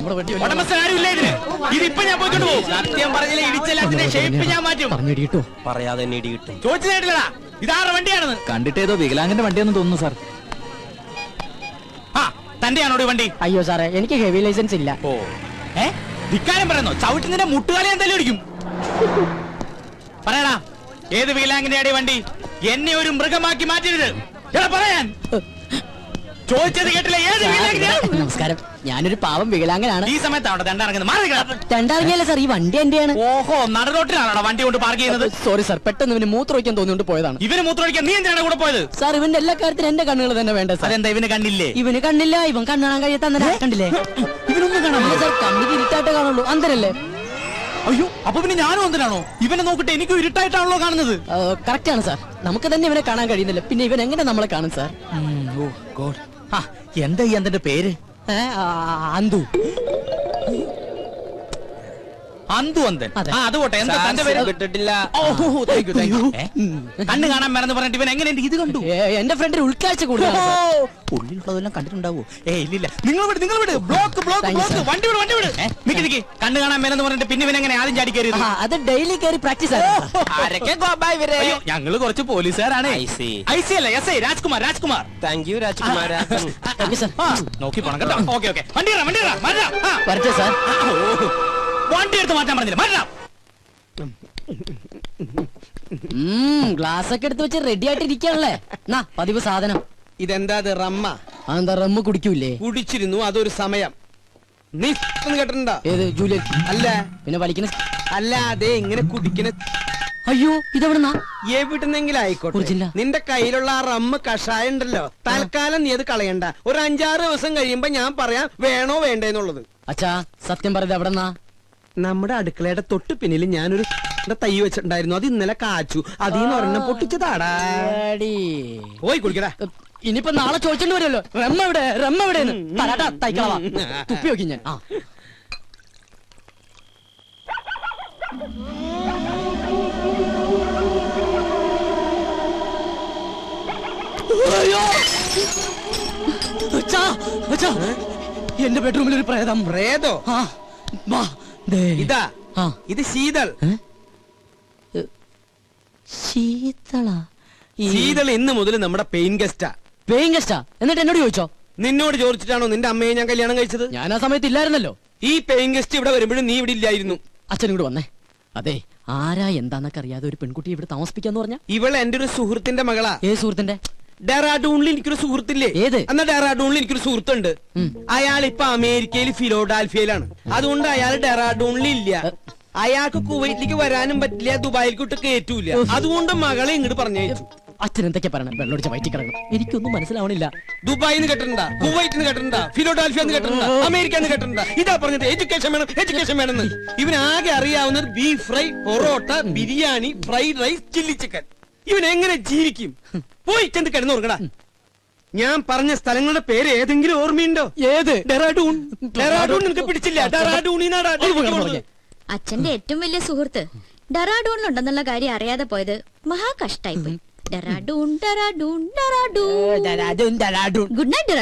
നമ്മുടെ വണ്ടി ഇതിപ്പോ ഞാൻ പോയിക്കൊണ്ട് പോകും. സത്യം പറഞ്ഞില്ല ഇടിച്ചെല്ലാത്തിന്റെ ഷേപ്പ് ഞാൻ മാറ്റും. പറഞ്ഞിടിട്ടോ പറയാതെ തന്നെ ഇടികിട്ടും. ചോദിച്ചതായിട്ടില്ലടാ ഇതാരുടെ വണ്ടിയാണെന്ന്. കണ്ടിട്ടേതോ വികലാംഗന്റെ വണ്ടിയാണെന്ന് തോന്നുന്നു സാർ. ആ തന്റെയാണോ ഈ വണ്ടി? അയ്യോ സാറേ എനിക്ക് ഹെവി ലൈസൻസ് ഇല്ല. ഓ ധിക്കാരം പറയുന്നോ? ചവിട്ടുന്നതിന്റെ മുട്ടുകാലി എന്തായാലും ഇടിക്കും. പറയടാ ഏത് വികലാംഗന്റെ വണ്ടി? എന്നെ ഒരു മൃഗമാക്കി മാറ്റരുത്. പറയാൻ ചോദിച്ചത് കേട്ടില്ല. ഏത് വികലാംഗനെയാണ്? നമസ്കാരം, ഞാനൊരു പാവം വികലാംഗനാണ്. ഈ സമയത്താണ് രണ്ടിറങ്ങുന്നത്. രണ്ടിറങ്ങിയല്ലേ സാർ, ഈ വണ്ടി എന്റെയാണ്. ഓഹോ, നടുറോട്ടിലാണോ വണ്ടി കൊണ്ട് പാർക്ക് ചെയ്യുന്നത്? സോറി സാർ, പെട്ടെന്ന് ഇവന് മൂത്രമൊഴിക്കാൻ തോന്നിയോണ്ട് പോയതാണ്. ഇവന് മൂത്രമൊഴിക്കാൻ നീ എന്തിനാണ് കൂടെ പോയത്? സാർ ഇവന്റെ എല്ലാ കാര്യത്തിനും എന്റെ കണ്ണുകൾ തന്നെ വേണ്ട സാർ. അതെന്താ ഇവന് കണ്ണില്ലേ? ഇവന് കണ്ണില്ല, ഇവൻ കണ്ണാൻ കഴിയാത്ത കണ്ടില്ലേ? ഇവനൊന്നും കാണാൻ സാർ, കണ്ണിക്ക് ഇരുട്ടായിട്ടേ കാണുള്ളൂ. അന്തരല്ലേ? അയ്യോ, അപ്പൊ പിന്നെ ഞാനും എന്തിനാണോ? ഇവനെ നോക്കിട്ട് എനിക്ക് ഇരുട്ടായിട്ടാണല്ലോ കാണുന്നത്. കറക്റ്റ് ആണ് സാർ, നമുക്ക് തന്നെ ഇവനെ കാണാൻ കഴിയുന്നില്ല, പിന്നെ ഇവൻ എങ്ങനെ നമ്മളെ കാണും സാർ? എന്താ ഈ അന്തന്റെ പേര്? അന്തു. അന്തു അന്തൻ. അത് പോട്ടെ, എന്താ തന്റെ പേര്? കിട്ടിട്ടില്ല. കണ്ണ് കാണാൻ മറന്ന് പറഞ്ഞിട്ട് ഇവൻ എങ്ങനെ ഇത് കണ്ടു? എന്റെ ഫ്രണ്ടിന് ഉൾക്കാഴ്ച കൂടുതൽ. ഉള്ളിലുള്ളതെല്ലാം കണ്ടിട്ടുണ്ടാവോ? നിങ്ങൾ വിട്. ബ്ലോക്ക് വണ്ടി വിട്. നിക്ക് കണ്ണ് കാണാൻ മേലെന്ന് പറഞ്ഞിട്ട് പിന്നെ ഇവൻ എങ്ങനെ ആദ്യം ചാടി കയറിയത്? അത് ഡെയിലി കയറി പ്രാക്ടീസ് ആണ്. ഞങ്ങള് കുറച്ച് പോലീസുകാരാണ്. ഐസി അല്ല, S I Rajkumar. Thank you Rajkumar. നോക്കി പോണം കേട്ടോ. ഓക്കെ വണ്ടി വരട്ടെ സാർ. വണ്ടി എടുത്ത് മാറ്റാൻ പറഞ്ഞില്ല. ഗ്ലാസ് ഒക്കെ എടുത്ത് വെച്ച് റെഡി ആയിട്ട് ഇരിക്കാണല്ലേ? പതിവ് സാധനം. ഇതെന്താ റമ്മ? അതെന്താ റമ്മ് കുടിക്കൂലേ? കുടിച്ചിരുന്നു, അതൊരു സമയം. നീ കേട്ടിട്ടുണ്ടോ? ഏത് ജൂലിയൻ? അല്ല. പിന്നെ വലിക്കുന്ന? അല്ല, അതെ ഇങ്ങനെ കുടിക്കുന്ന. അയ്യോ, ഇതെവിടുന്നാ? എവിടുന്നെങ്കിലും ആയിക്കോട്ടെ, നിന്റെ കയ്യിലുള്ള ആ റമ്മ് കഷായം ഉണ്ടല്ലോ, തൽക്കാലം നീ അത് കളയണ്ട. ഒരു 5-6 ദിവസം കഴിയുമ്പോ ഞാൻ പറയാം വേണോ വേണ്ടെന്നുള്ളത്. അച്ഛാ സത്യം പറഞ്ഞത് എവിടെന്നാ? നമ്മുടെ അടുക്കളയുടെ തൊട്ട് പിന്നിൽ ഞാനൊരു തൈ വെച്ചിട്ടുണ്ടായിരുന്നു, അത് ഇന്നലെ കാച്ചു. അതിന്ന് ഒരെണ്ണം പൊട്ടിച്ചതാടാ. പോയി കുടിക്കടാ. ഇനിയിപ്പോ നാളെ ചോദിച്ചോണ്ട് വരുമല്ലോ, റമ്മ എവിടെയെന്ന്. തൈക്കളവാ തുപ്പി നോക്കി ഞാൻ. എന്റെ ബെഡ്റൂമിൽ ഒരു പ്രേതം. പ്രേതോ? ഇതാ, ഇത് ശീതൾ. ശീതൾ ഇന്ന് മുതൽ നമ്മുടെ പെയിൻ ഗസ്റ്റാ. പെയിൻ ഗസ്റ്റാ? എന്നിട്ട് എന്നോട് ചോദിച്ചോ? നിന്നോട് ചോദിച്ചിട്ടാണോ നിന്റെ അമ്മയെ ഞാൻ കല്യാണം കഴിച്ചത്? ഞാൻ ആ സമയത്ത് ഇല്ലായിരുന്നല്ലോ. ഈ പെയിൻ ഗസ്റ്റ് ഇവിടെ വരുമ്പോഴും നീ ഇവിടെ ഇല്ലായിരുന്നു. അച്ഛനും കൂടെ വന്നേ. അതെ, ആരാ എന്താന്നൊക്കെ അറിയാതെ ഒരു പെൺകുട്ടി ഇവിടെ താമസിപ്പിക്കാന്ന് പറഞ്ഞ? ഇവൾ എന്റെ ഒരു സുഹൃത്തിന്റെ മകളാ. ഏത് സുഹൃത്തിന്റെ? ഡെറാഡൂണിൽ എനിക്കൊരു സുഹൃത്തില്ലേ? ഏത്? എന്നാ ഡെറാഡൂണിൽ എനിക്കൊരു സുഹൃത്തുണ്ട്. അയാൾ ഇപ്പൊ അമേരിക്കയിൽ ഫിലോഡാൽഫിയയിലാണ്. അതുകൊണ്ട് അയാൾ ഡെറാഡൂണിൽ ഇല്ല. അയാൾക്ക് കുവൈറ്റിലേക്ക് വരാനും പറ്റില്ല, ദുബായിലേക്ക് കയറ്റൂല. അതുകൊണ്ട് മകളെ ഇങ്ങോട്ട് പറഞ്ഞയച്ചു. അച്ഛൻ എന്തൊക്കെ പറയണം? വെള്ളമൊടിച്ച വയറ്റി കിടക്കണം. എനിക്കൊന്നും മനസ്സിലാവണില്ല. ദുബായിന്ന് കേട്ടിട്ടുണ്ടാ, കുവൈറ്റിന്ന് കേട്ടിട്ടുണ്ടാ, ഫിലോഡാൽഫിയെന്ന് കേട്ടിട്ടുണ്ടാ, അമേരിക്കന്ന് കേട്ടിട്ടുണ്ടാ. ഇതാ പറഞ്ഞത് എഡ്യൂക്കേഷൻ വേണമെന്ന്. ഇവനാകെ അറിയാവുന്നത് beef fry, porotta, biryani, fried rice, chilli chicken. ഇവൻ എങ്ങനെ ജീവിക്കും? പോയി ചെന്ന് കിടന്നുറങ്ങടാ. ഞാൻ പറഞ്ഞ സ്ഥലങ്ങളുടെ പേര് ഏതെങ്കിലും ഓർമ്മയുണ്ടോ? ഏത്? ഡെറാഡൂൺ. നിനക്ക് പിടിച്ചില്ല? ഡെറാഡൂണിനാടാ. അച്ഛന്റെ ഏറ്റവും വലിയ സുഹൃത്ത് ഡെറാഡൂണിലുണ്ടെന്നുള്ള കാര്യം അറിയാതെ പോയത് മഹാ കഷ്ടായി പോയി. ഡെറാഡൂൺ. Good night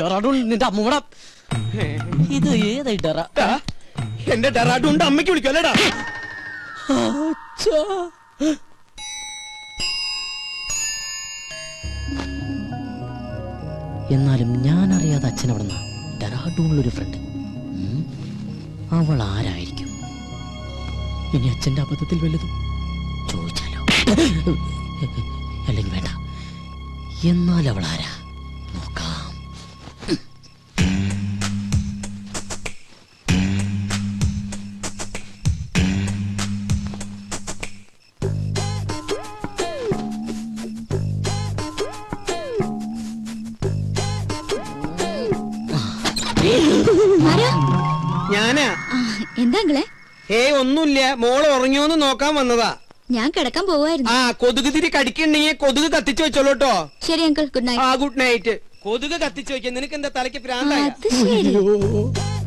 Dehradun. നിന്റെ അമ്മൂട ഇത് ഏതായി ഡെറ? എന്റെ ഡെറാഡൂണിന്റെ അമ്മയ്ക്ക് വിളിക്കല്ലേടാ. എന്നാലും ഞാൻ അറിയാതെ അച്ഛൻ അവിടുന്ന ഡെറാഡൂണിലൊരു ഫ്രണ്ട്. അവൾ ആരായിരിക്കും? ഇനി അച്ഛന്റെ അബദ്ധത്തിൽ വല്ലതും ചോദിച്ചാലോ? അല്ലെങ്കിൽ വേണ്ട, എന്നാൽ അവൾ ആരാ നോക്കാം. ഞാനാ. എന്താ ഒന്നുമില്ല, മോള് ഉറങ്ങിയോന്ന് നോക്കാൻ വന്നതാ. ഞാൻ കിടക്കാൻ പോവായിരുന്നു. കൊതുക് തിരി കടിക്കണ്ടെങ്കിൽ കൊതുക് കത്തിച്ചു വെച്ചോളൂട്ടോ. ശരി uncle, good night. Good night. കൊതുക് കത്തിച്ചു വെക്കാൻ നിനക്ക് എന്താ തലയ്ക്ക് പ്രാന്തായ?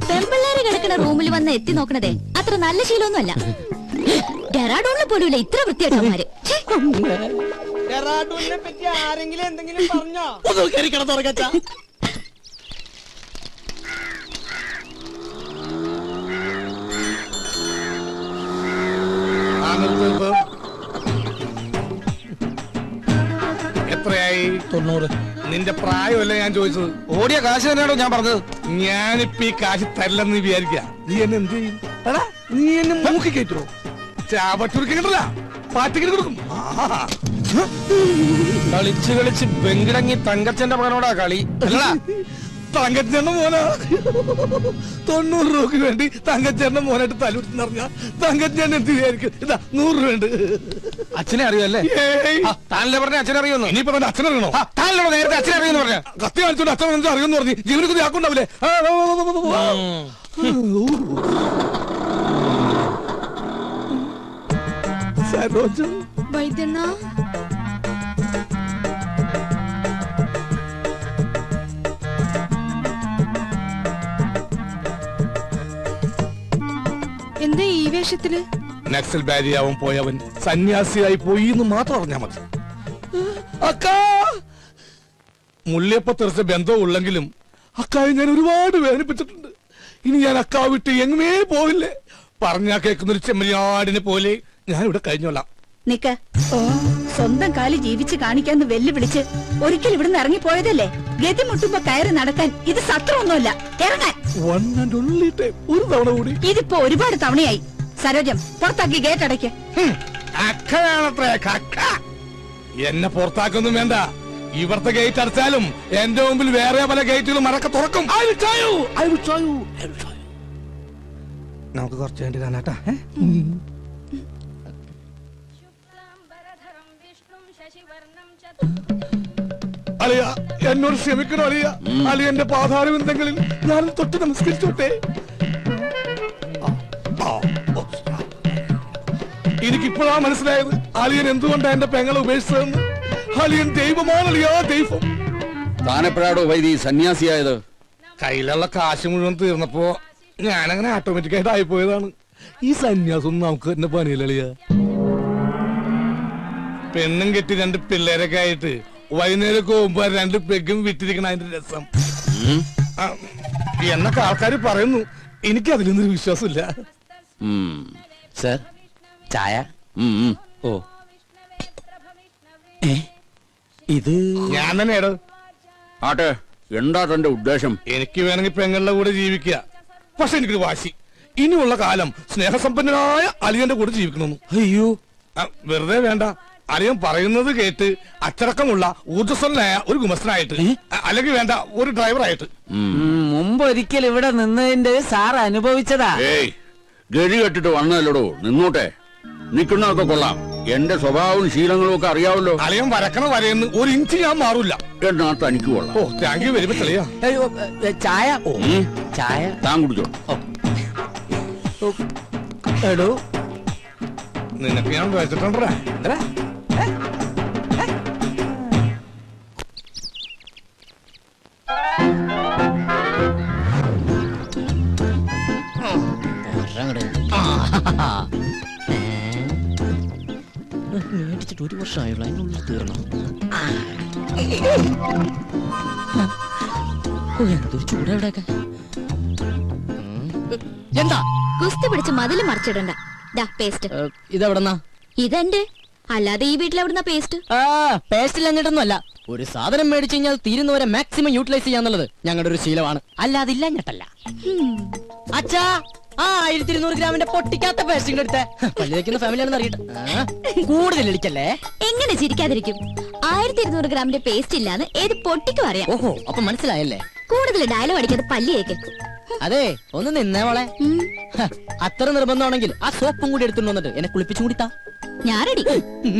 പെമ്പിള്ളേര് കിടക്കുന്ന റൂമിൽ വന്ന് എത്തി നോക്കണതേ അത്ര നല്ല ശീലമൊന്നുമല്ല. ഡെറാഡൂണിൽ പോലുമില്ല ഇത്ര വൃത്തിയായിട്ടവന്മാര്. ഡെറാഡൂണിനെ പറ്റി ആരെങ്കിലും എന്തെങ്കിലും പറഞ്ഞോ? 90. നിന്റെ പ്രായമല്ല ഞാൻ ചോദിച്ചത്. ഓടിയ കാശ് തന്നെയാണോ ഞാൻ പറഞ്ഞത്? ഞാനിപ്പോ ഈ കാശ് തരില്ലെന്ന് നീ വിചാരിക്കുക. നീ എന്നെ എന്ത് ചെയ്യും? എടാ, നീ എന്നെ മൂക്കി കയറ്റുമോ? ചാവട്ടൂർക്ക് കിട്ടില്ല, പാറ്റിക്കിട്ട് കൊടുക്കും. കളിച്ച് കളിച്ച് വെങ്കിടങ്ങി തങ്കച്ചന്റെ മകനോടാ കളി അല്ലടാ. തങ്കച്ചേട്ടന്റെ മോനാ. 90 രൂപക്ക് വേണ്ടി തങ്കച്ചേട്ടന്റെ മോനായിട്ട് തലൂട്ടി അറിഞ്ഞ തങ്കച്ചേട്ടൻ എന്ത് വിചാരിക്കും? ഇതാ 100 രൂപ ഉണ്ട്. അച്ഛനെ അറിയുമല്ലേ? ഏയ്, താനല്ലേ പറഞ്ഞ അച്ഛനെ അറിയുന്നു? ഇനിയിപ്പോ തന്നെ അച്ഛനറിയണോ? താനല്ലോ നേരത്തെ അച്ഛനെ അറിയുന്നു പറഞ്ഞ. കത്തി കാണിച്ചോണ്ട് അച്ഛൻ എന്താ അറിയുമെന്ന് പറഞ്ഞു ജീവനക്ക് ആക്കുണ്ടാവില്ലേ? സരോജം വൈദ്യണ്ണ എന്താ ഈ വേഷത്തില്? നക്സൽ ബാരിയാവൻ പോയവൻ സന്യാസിയായി പോയി എന്ന് മാത്രം അറിഞ്ഞാ മതി. അക്കാ, മുള്ളിയപ്പ തെറിച്ച ബന്ധവും ഉള്ളെങ്കിലും അക്കായെ ഞാൻ ഒരുപാട് വേദനിപ്പിച്ചിട്ടുണ്ട്. ഇനി ഞാൻ അക്കാ വിട്ട് എങ്ങുമേ പോവില്ലേ. പറഞ്ഞാ കേൾക്കുന്നൊരു ചെമ്മരിയാടിനെ പോലെ ഞാൻ ഇവിടെ കഴിഞ്ഞോളാം. നിക്ക്, സ്വന്തം കാലി ജീവിച്ച് കാണിക്കാന്ന് വെല്ലുവിളിച്ച് ഒരിക്കൽ ഇവിടുന്ന് ഇറങ്ങിപ്പോയതല്ലേ? ഗതി മുട്ടുമ്പോ കയറി നടക്കാൻ ഇത് സത്രമൊന്നുമല്ല. ഇറങ്ങാൻ One and only time. ഒരു തവണ കൂടി. ഇതിപ്പോ ഒരുപാട് തവണയായി. സരോജം, പുറത്താക്കി ഗേറ്റ് അടയ്ക്ക്. അക്കയാണത്രേ കക്ക. എന്നെ പുറത്താക്കൊന്നും വേണ്ട. ഇവിടുത്തെ ഗേറ്റ് അടച്ചാലും എന്റെ മുമ്പിൽ വേറെ പല ഗേറ്റുകളും മറക്ക തുറക്കും. നമുക്ക് കുറച്ച് വേണ്ടി കാണാട്ടാ. അളിയ, എന്നോട് ക്ഷമിക്കണോ അളിയ? അളിയന്റെ പാതാരവിന്ദങ്ങളിൽ ഞാൻ തൊട്ട് നമസ്കരിച്ചോട്ടെ. എനിക്കിപ്പോഴാ മനസ്സിലായത് അളിയൻ എന്തുകൊണ്ടാ എന്റെ പെങ്ങളെ ഉപേക്ഷിച്ചതെന്ന്. അളിയൻ ദൈവമാണ് അളിയാ, ദൈവം. താനെപ്പോഴാടോ വൈദി സന്യാസിയായത്? കയ്യിലുള്ള കാശ് മുഴുവൻ തീർന്നപ്പോ ഞാനങ്ങനെ ഓട്ടോമാറ്റിക്കായിട്ട് ആയിപ്പോയതാണ്. ഈ സന്യാസം നമുക്ക് തന്നെ പണിയില്ല അളിയ. പെണ്ണും കെട്ടി 2 പിള്ളേരൊക്കെ ആയിട്ട് വൈകുന്നേരം പോകുമ്പോ 2 പെഗും വിറ്റിരിക്കണ അതിന്റെ രസം എന്നൊക്കെ ആൾക്കാർ പറയുന്നു. എനിക്ക് അതിലൊന്നും വിശ്വാസമില്ല. സർ, ചായ. ഓ, ഇത് ഞാൻ തന്നെയാടോ. ആട്ടെ, എന്താ തന്റെ ഉദ്ദേശം? എനിക്ക് വേണമെങ്കിൽ പെങ്ങളുടെ കൂടെ ജീവിക്കുക. പക്ഷെ എനിക്കൊരു വാശി, ഇനിയുള്ള കാലം സ്നേഹസമ്പന്നനായ അളിയന്റെ കൂടെ ജീവിക്കണമെന്ന്. അയ്യോ, വെറുതെ വേണ്ട. അളിയൻ പറയുന്നത് കേട്ട് അച്ചടക്കമുള്ള ഊർജ്ജസ്വലനായ ഒരു ഗുമസ്തനായിട്ട്, അല്ലെങ്കിൽ വേണ്ട ഒരു ഡ്രൈവറായിട്ട്. മുമ്പ് ഒരിക്കൽ ഇവിടെ നിന്നതിന്റെ സാർ അനുഭവിച്ചതാ. ഏയ്, ഗതി കെട്ടിട്ട് വന്നതല്ലടോ, നിന്നോട്ടെ. നിക്കുന്നതൊക്കെ കൊള്ളാം. എന്റെ സ്വഭാവവും ശീലങ്ങളും ഒക്കെ അറിയാവല്ലോ. അളിയൻ വരക്കണ വരയെന്ന് 1 ഇഞ്ച് ഞാൻ മാറൂല. എന്നാ തനിക്ക് കൊള്ളാം. ഓ, താങ്ക് യു വെരി മച്ച് അളിയാ. അയ്യോ, ചായ. ഓ, ചായ താൻ കുടിച്ചോ. എടോ, നിനക്ക് ഞാൻ വെച്ചിട്ടുണ്ടാ. മേടിച്ചിട്ട് 1 വർഷമായുള്ളൂ, അതിനുള്ളിൽ തീർന്നു. എന്തൊരു ചൂടാ ഇവിടെയൊക്കെ. എന്താ കുസ്തി പിടിച്ച് മതില് മറിച്ചിടണ്ട. ദാ പേസ്റ്റ്. ഇതെവിടെന്നാ? ഇതെന്റെ, അല്ലാതെ ഈ വീട്ടിലെവിടുന്ന പേസ്റ്റ്? പേസ്റ്റിൽ എന്നിട്ടൊന്നുമല്ല. ഒരു സാധനം മേടിച്ചു കഴിഞ്ഞാൽ തീരുന്നവരെ മാക്സിമം യൂട്ടിലൈസ് ചെയ്യാന്നുള്ളത് ഞങ്ങളുടെ ഒരു ശീലമാണ്. അല്ലാതെ ഇല്ല ഞെട്ടല്ല. അച്ഛാ, 1200 ഗ്രാമിന്റെ പൊട്ടിക്കാത്ത പേസ്റ്റിംഗ് എടുത്തേ. പള്ളി വയ്ക്കുന്ന ഫാമിലിയാണെന്ന് അറിയട്ടെ. കൂടുതൽ ഇടിക്കല്ലേ. എങ്ങനെ ചിരിക്കാതിരിക്കും? 1200 ഗ്രാമിന്റെ പേസ്റ്റ് ഇല്ലാന്ന് ഏത് പൊട്ടിക്കും അറിയാം. ഓഹോ, അപ്പൊ മനസ്സിലായല്ലേ. കൂടുതൽ ഡയലോഗ് അടിക്കാതെ പല്ലിയേക്ക്. അതെ, ഒന്ന് നിന്നേ മോളെ. അത്ര നിർബന്ധമാണെങ്കിൽ ആ സോപ്പും കൂടി എടുത്തുകൊണ്ട് വന്നിട്ട് എന്നെ കുളിപ്പിച്ചും കൂടി താ. ഞാൻ റെഡി.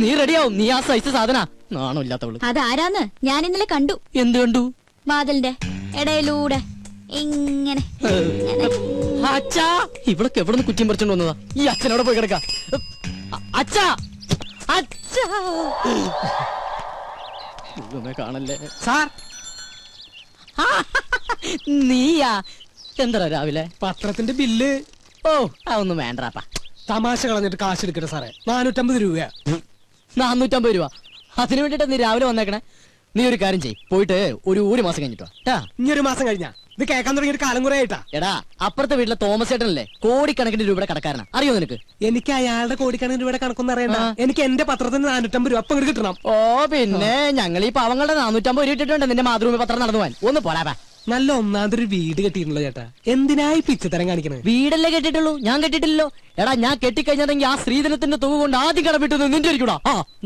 നീ റെഡിയാവും. നീ ആ സൈസ് സാധന. നാണോ ഇല്ലാത്തവള്. അതാരാന്ന് ഞാൻ ഇന്നലെ കണ്ടു. എന്ത് കണ്ടു? വാതിലിന്റെ ഇടയിലൂടെ ഇങ്ങനെ. അച്ഛാ, ഇവളൊക്കെ എവിടെ നിന്ന് കുറ്റിയും പറിച്ചോണ്ട് വന്നതാ? ഈ അച്ഛനോട് പോയി കിടക്ക. അച്ഛാ, അച്ഛാ, കാണല്ലേ സാർ. നീയാ? എന്താ രാവിലെ പത്രത്തിന്റെ ബില്ല്. ഓ, അതൊന്നും വേണ്ടാപ്പാ. തമാശ കളഞ്ഞിട്ട് കാശ് എടുക്കട്ടെ സാറേ. 450 രൂപ. 450 രൂപ? അതിനു വേണ്ടിട്ട് നീ രാവിലെ വന്നേക്കണേ? നീ ഒരു കാര്യം ചെയ്യ്, പോയിട്ട് ഒരു മാസം കഴിഞ്ഞിട്ടോ ട്ടാ. ഇനി ഒരു മാസം കഴിഞ്ഞാ ഇത് കേൾക്കാൻ തുടങ്ങിയ ഒരു കാലം കുറെ ആയിട്ടാ. എടാ അപ്പുറത്തെ വീട്ടിലെ തോമസ് ചേട്ടനല്ലേ കോടിക്കണക്കിന് രൂപയുടെ കടക്കാരനാ, അറിയോ നിനക്ക്? എനിക്ക് അയാളുടെ കോടിക്കണക്കിന് രൂപയുടെ കണക്കൊന്നും അറിയണ്ട. എനിക്ക് എന്റെ പത്രത്തിന് 450 രൂപ അപ്പം ഇങ്ങട് കിട്ടണം. ഓ പിന്നെ ഞങ്ങൾ ഈ പാവങ്ങളുടെ 450 രൂപ ഇട്ടിട്ടുണ്ട് നിന്റെ മാതൃഭൂമി പത്രം നടന്നു പോവാൻ. ഒന്ന് പോരാ. നല്ല ഒന്നാമതൊരു വീട് കെട്ടിയിട്ടുള്ള ചേട്ടാ. എന്തിനായി പിച്ചത്തരം കാണിക്കണത്? വീടല്ലേ കെട്ടിട്ടുള്ളൂ, ഞാൻ കെട്ടിട്ടില്ലല്ലോ. എടാ ഞാൻ കെട്ടിക്കഴിഞ്ഞിട്ടെങ്കിൽ ആ സ്ത്രീധനത്തിന്റെ തുക കൊണ്ട് ആദ്യം കടമിട്ടത് നിന്റെ ഇരിക്കൂടാ.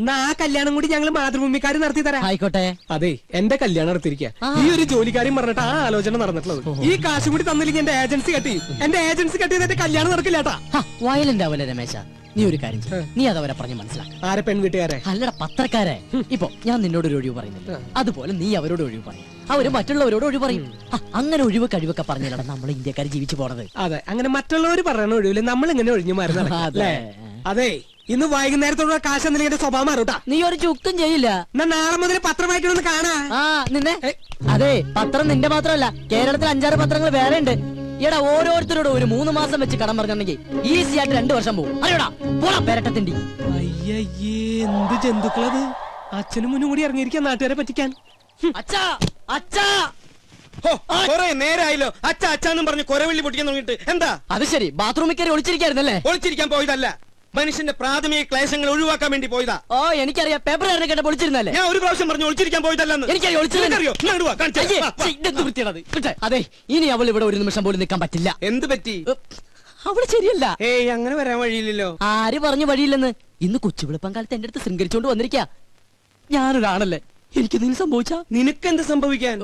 എന്നാ ആ കല്യാണം കൂടി ഞങ്ങൾ മാതൃഭൂമിക്കാര് നടത്തി തരാം. ആയിക്കോട്ടെ. അതെ, എന്റെ കല്യാണം നടത്തിയിരിക്കുക. ഈ ഒരു ജോലിക്കാരും പറഞ്ഞിട്ട് ആ ആലോചന നടന്നിട്ടുള്ളത്. ഈ കാശ് കൂടി തന്നില്ലെങ്കിൽ എന്റെ ഏജൻസി കെട്ടി എന്റെ കല്യാണം നടക്കില്ലാട്ടാ. വയലന്റ് ആവല്ലേ രമേശ, നീ ഒരു കാര്യം ചെയ്യ്. നീ അതവരെ പറഞ്ഞ് മനസ്സിലാക്ക. ആരെ പെൺവീട്ടുകാരെ? അല്ലട പത്രക്കാരെ. ഇപ്പൊ ഞാൻ നിന്നോട് ഒരു ഒഴിവ് പറയുന്നില്ല, അതുപോലെ നീ അവരോട് ഒഴിവ് പറയും, അവര് മറ്റുള്ളവരോട് ഒഴിവ് പറയും. അങ്ങനെ ഒഴിവ് കഴിവൊക്കെ പറഞ്ഞില്ലടാ നമ്മൾ ഇന്ത്യക്കാർ ജീവിച്ചു പോണത്. അതെ, അങ്ങനെ മറ്റുള്ളവർ പറയണ ഒഴിവില്ല നമ്മൾ ഇങ്ങനെ ഒഴിഞ്ഞു മാറി നടക്കും, അല്ലേ? അതെ, ഇന്ന് വൈകുന്നേരത്തോടെ കാശ് എന്തെങ്കിലും എന്റെ സ്വഭാവം മാറൂട്ടാ. നീ ഒരു ചുക്കും ചെയ്യില്ല. എന്നാ നാളെ മുതൽ പത്രം വായിക്കണമെന്ന് കാണാ. നിന്നെ അതെ, പത്രം നിന്റെ മാത്രമല്ല, കേരളത്തിൽ 5-6 പത്രങ്ങൾ വേറെ ഉണ്ട്. ഈടാ ഓരോരുത്തരോട് ഒരു 3 മാസം വെച്ച് കടം പറഞ്ഞിട്ടുണ്ടെങ്കിൽ ഈസി ആയിട്ട് 2 വർഷം പോകും. അറിയടാ, പോടാ പേരട്ടത്തിണ്ടി. അയ്യയ്യേ, എന്ത് ജന്തുക്കളത്! അച്ഛനും മുന്നും കൂടി ഇറങ്ങിയിരിക്കാൻ നാട്ടുകാരെ പറ്റിക്കാൻ. അച്ഛാ അച്ഛാ, കൊറേ നേരായല്ലോ അച്ഛാന്നും പറഞ്ഞ് കൊരവെള്ളി പൊട്ടിക്കാൻ തുടങ്ങിട്ട്. എന്താ അത് ശരി, ബാത്റൂമിൽ കയറി ഒളിച്ചിരിക്കായിരുന്നല്ലേ? ഒളിച്ചിരിക്കാൻ പോയതല്ല, മനുഷ്യന്റെ പ്രാഥമിക ക്ലേശങ്ങൾ ഒഴിവാക്കാൻ വേണ്ടി പോയതാ. ഓ എനിക്കറിയാം, പേപ്പർ കേട്ട പൊളിച്ചിരുന്നല്ലേ? ഞാൻ ഒരു പ്രാവശ്യം പറഞ്ഞു ഒളിച്ചിരിക്കാൻ പോയതല്ലെന്ന്. എനിക്കറിയോ ഒളിച്ചിരുന്നറിയോ? അതെ, ഇനി അവൾ ഇവിടെ ഒരു നിമിഷം പോലും നിൽക്കാൻ പറ്റില്ല. എന്ത് പറ്റി? അവള് ശരിയല്ല. ഏയ്, അങ്ങനെ വരാൻ വഴിയില്ലല്ലോ. ആര് പറഞ്ഞു വഴിയില്ലെന്ന്? ഇന്ന് കൊച്ചുവിളിപ്പം കാലത്ത് എന്റെ അടുത്ത് ശൃംഗരിച്ചോണ്ട് വന്നിരിക്കാ. ഞാനൊരാണല്ലേ, എനിക്ക് എന്തെങ്കിലും സംഭവിച്ചാ? നിനക്കെന്ത് സംഭവിക്കാൻ?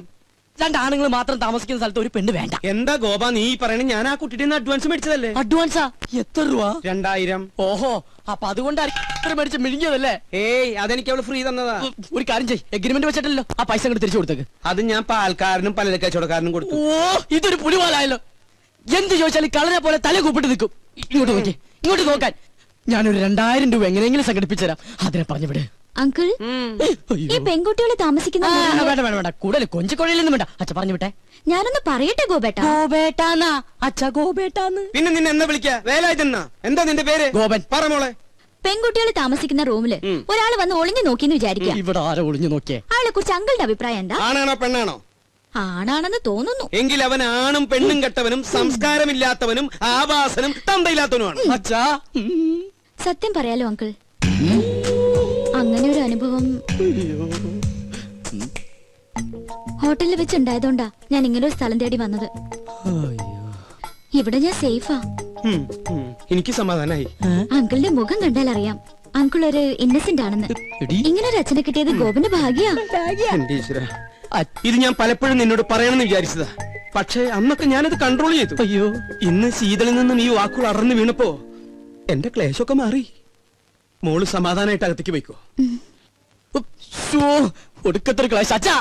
2 ആണുങ്ങൾ മാത്രം താമസിക്കുന്ന സ്ഥലത്ത് ഒരു പെണ്ണ് വേണ്ട. എന്താ ഗോപ നീ പറയണേ? ഞാൻ ആ കുട്ടിയുടെ അഡ്വാൻസ് മേടിച്ചതല്ലേ? അഡ്വാൻസാ? എത്ര രൂപ? 2000. ഓഹോ, അപ്പൊ അതുകൊണ്ടാണ് മേടിച്ച് മിഴുങ്ങിയതല്ലേ? ഏയ്, അതെനിക്ക് അവള് ഫ്രീ തന്നതാ. ഒരു കാര്യം ചെയ്യ്, എഗ്രിമെന്റ് വെച്ചിട്ടല്ലോ ആ പൈസ അങ്ങോട്ട് തിരിച്ചു കൊടുത്തേക്ക്. അത് ഞാൻ പാൽക്കാരനും പലചരക്ക് കച്ചവടക്കാരനും കൊടുത്തു. ഓ, ഇതൊരു പുലിവാലായല്ലോ. എന്ത് ചോദിച്ചാലും കളനെ പോലെ തല കൂപ്പിട്ട് നിൽക്കും. ഇങ്ങോട്ട് നോക്കി, ഇങ്ങോട്ട് നോക്കാൻ. ഞാനൊരു 2000 രൂപ എങ്ങനെയെങ്കിലും സംഘടിപ്പിച്ചു തരാം. അതിനെ പറഞ്ഞു വിട്. അങ്കിൾ, ഈ പെൺകുട്ടികളെ താമസിക്കുന്ന വേണ്ട വേണ്ട വേണ്ട, കൂടുതൽ കൊഞ്ചിക്കൊഴയിലൊന്നും വേണ്ട. അച്ഛ പറഞ്ഞു വിട്ടെ. ഞാനൊന്ന് പറയട്ടെ ഗോപേട്ട. ഗോപേട്ടാന്നാ അച്ഛ, ഗോപേട്ടാന്ന്. പിന്നെ നിന്നെ എന്താ വിളിക്കാ? വേലായുധന്നാ? എന്താ നിന്റെ പേര്? ഗോപൻ. പറ മോളെ. പെൺകുട്ടികളെ താമസിക്കുന്ന റൂമില് ഒരാൾ വന്ന് ഒളിഞ്ഞു നോക്കിന്ന് വിചാരിക്കാം. ഇവിടെ ആരോ ഒളിഞ്ഞു നോക്കിയേ? ആളെ കുറിച്ച് അങ്കിളുടെ അഭിപ്രായം എന്താ? ആണാണോ പെണ്ണാണോ? ആണാണെന്ന് തോന്നുന്നു. എങ്കിൽ അവൻ ആണും പെണ്ണും കെട്ടവനും സംസ്കാരമില്ലാത്തവനും ആവാസനും തന്തയില്ലാത്തവനുമാണ്. അച്ഛാ, സത്യം പറയാലോ അങ്കിൾ, അങ്ങനെ ഒരു അനുഭവം ഹോട്ടലിൽ വെച്ചുണ്ടായതുകൊണ്ടാ ഞാൻ ഇങ്ങനെ ഒരു സ്ഥലം തേടി വന്നത്. ഇവിടെ ഞാൻ സേഫാ. എനിക്ക് സമാധാനായി. അങ്കിളിന്റെ മുഖം കണ്ടാൽ അറിയാം അങ്കിൾ ഒരു ഇന്നസെന്റ് ആണെന്ന്. ഇങ്ങനെ ഒരു അച്ഛനെ കിട്ടിയത് ഗോപന്റെ ഭാഗ്യാ. എന്റെ ഈശ്വരാ, ഇത് ഞാൻ പലപ്പോഴും നിന്നോട് പറയണമെന്ന് വിചാരിച്ചതാ. പക്ഷേ അന്നൊക്കെ ഞാനത് കൺട്രോൾ ചെയ്തു. അയ്യോ, ഇന്ന് ശീതളിൽ നിന്നും ഈ വാക്കുകൾ അറന്നു വീണപ്പോ എന്റെ ക്ലേശമൊക്കെ മാറി. മോള് സമാധാനമായിട്ട് അകത്തേക്ക് പോയിക്കോ. ഒടുക്കത്തൊരു ക്ലാസ്. അച്ഛാ,